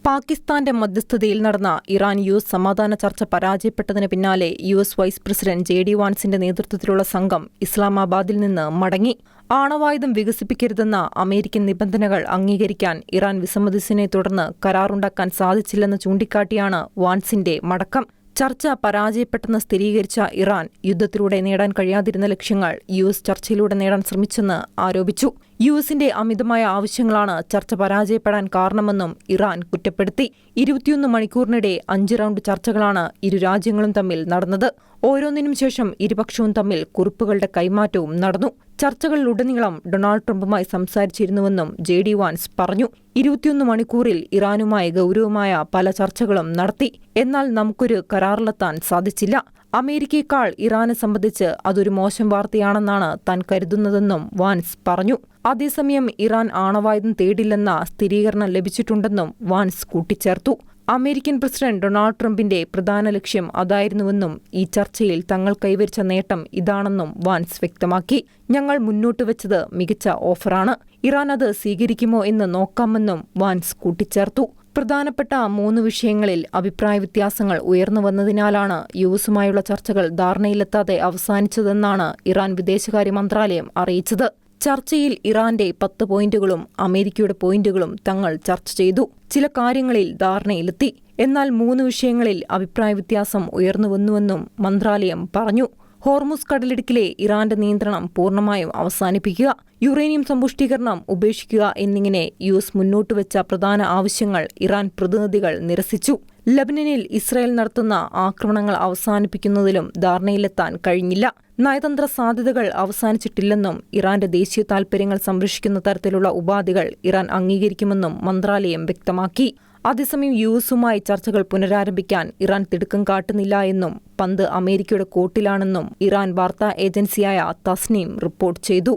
പാകിസ്ഥാന്റെ മധ്യസ്ഥതയിൽ നടന്ന ഇറാൻ-യു.എസ് സമാധാന ചർച്ച പരാജയപ്പെട്ടതിന് പിന്നാലെ യു.എസ് വൈസ് പ്രസിഡന്റ് ജെ.ഡി. വാൻസിന്റെ നേതൃത്വത്തിലുള്ള സംഘം ഇസ്ലാമാബാദിൽ നിന്ന് മടങ്ങി. ആണവായുധം വികസിപ്പിക്കരുതെന്ന അമേരിക്കൻ നിബന്ധനകൾ അംഗീകരിക്കാൻ ഇറാൻ വിസമ്മതിച്ചതിനെ തുടർന്ന് കരാറുണ്ടാക്കാൻ സാധിച്ചില്ലെന്ന് ചൂണ്ടിക്കാട്ടിയാണ് വാൻസിന്റെ മടക്കം. ചർച്ച പരാജയപ്പെട്ടെന്ന് സ്ഥിരീകരിച്ച ഇറാൻ യുദ്ധത്തിലൂടെ നേടാൻ കഴിയാതിരുന്ന ലക്ഷ്യങ്ങൾ യു.എസ് ചർച്ചയിലൂടെ നേടാൻ ശ്രമിച്ചെന്ന് ആരോപിച്ചു. യു.എസിന്റെ അമിതമായ ആവശ്യങ്ങളാണ് ചർച്ച പരാജയപ്പെടാൻ കാരണമെന്നും ഇറാൻ കുറ്റപ്പെടുത്തി. 21 മണിക്കൂറിനിടെ 5 റൗണ്ട് ചർച്ചകളാണ് ഇരു രാജ്യങ്ങളും തമ്മിൽ നടന്നത്. ഓരോന്നിനും ശേഷം ഇരുപക്ഷവും തമ്മിൽ കുറിപ്പുകളുടെ കൈമാറ്റവും നടന്നു. ചർച്ചകളിലുടനീളം ഡൊണാൾഡ് ട്രംപുമായി സംസാരിച്ചിരുന്നുവെന്നും ജെ.ഡി. വാൻസ് പറഞ്ഞു. 21 മണിക്കൂറിൽ ഇറാനുമായി ഗൗരവമായ പല ചർച്ചകളും നടത്തി. എന്നാൽ നമുക്കൊരു കരാറിലെത്താൻ സാധിച്ചില്ല. അമേരിക്കയേക്കാൾ ഇറാനെ സംബന്ധിച്ച് അതൊരു മോശം വാർത്തയാണെന്നാണ് താൻ കരുതുന്നതെന്നും വാൻസ് പറഞ്ഞു. അതേസമയം ഇറാൻ ആണവായുധം തേടില്ലെന്ന സ്ഥിരീകരണം ലഭിച്ചിട്ടുണ്ടെന്നും വാൻസ് കൂട്ടിച്ചേർത്തു. അമേരിക്കൻ പ്രസിഡന്റ് ഡൊണാൾഡ് ട്രംപിന്റെ പ്രധാന ലക്ഷ്യം അതായിരുന്നുവെന്നും ഈ ചർച്ചയിൽ തങ്ങൾ കൈവരിച്ച നേട്ടം ഇതാണെന്നും വാൻസ് വ്യക്തമാക്കി. ഞങ്ങൾ മുന്നോട്ടുവച്ചത് മികച്ച ഓഫറാണ്. ഇറാൻ അത് സ്വീകരിക്കുമോ എന്ന് നോക്കാമെന്നും വാൻസ് കൂട്ടിച്ചേർത്തു. പ്രധാനപ്പെട്ട 3 വിഷയങ്ങളിൽ അഭിപ്രായ വ്യത്യാസങ്ങൾ ഉയർന്നു വന്നതിനാലാണ് യു.എസുമായുള്ള ചർച്ചകൾ ധാരണയിലെത്താതെ അവസാനിച്ചതെന്നാണ് ഇറാൻ വിദേശകാര്യ മന്ത്രാലയം അറിയിച്ചത്. ചർച്ചയിൽ ഇറാന്റെ 10 പോയിന്റുകളും അമേരിക്കയുടെ പോയിന്റുകളും തങ്ങൾ ചർച്ച ചെയ്തു. ചില കാര്യങ്ങളിൽ ധാരണയിലെത്തി. എന്നാൽ 3 വിഷയങ്ങളിൽ അഭിപ്രായ വ്യത്യാസം ഉയർന്നുവന്നുവെന്നും മന്ത്രാലയം പറഞ്ഞു. ഹോർമുസ് കടലിടുക്കിലെ ഇറാന്റെ നിയന്ത്രണം പൂർണ്ണമായും അവസാനിപ്പിക്കുക, യുറേനിയം സമ്പുഷ്ടീകരണം ഉപേക്ഷിക്കുക എന്നിങ്ങനെ യു.എസ് മുന്നോട്ടുവച്ച പ്രധാന ആവശ്യങ്ങൾ ഇറാൻ പ്രതിനിധികൾ നിരസിച്ചു. ലബനനിൽ ഇസ്രായേൽ നടത്തുന്ന ആക്രമണങ്ങൾ അവസാനിപ്പിക്കുന്നതിലും ധാരണയിലെത്താൻ കഴിഞ്ഞില്ല. നയതന്ത്ര സാധ്യതകൾ അവസാനിച്ചിട്ടില്ലെന്നും ഇറാന്റെ ദേശീയ താൽപര്യങ്ങൾ സംരക്ഷിക്കുന്ന തരത്തിലുള്ള ഉപാധികൾ ഇറാൻ അംഗീകരിക്കുമെന്നും മന്ത്രാലയം വ്യക്തമാക്കി. അതേസമയം യു.എസുമായി ചർച്ചകൾ പുനരാരംഭിക്കാൻ ഇറാൻ തിടുക്കം കാട്ടുന്നില്ല എന്നും പന്ത് അമേരിക്കയുടെ കോർട്ടിലാണെന്നും ഇറാൻ വാർത്താ ഏജൻസിയായ തസ്നീം റിപ്പോർട്ട് ചെയ്തു.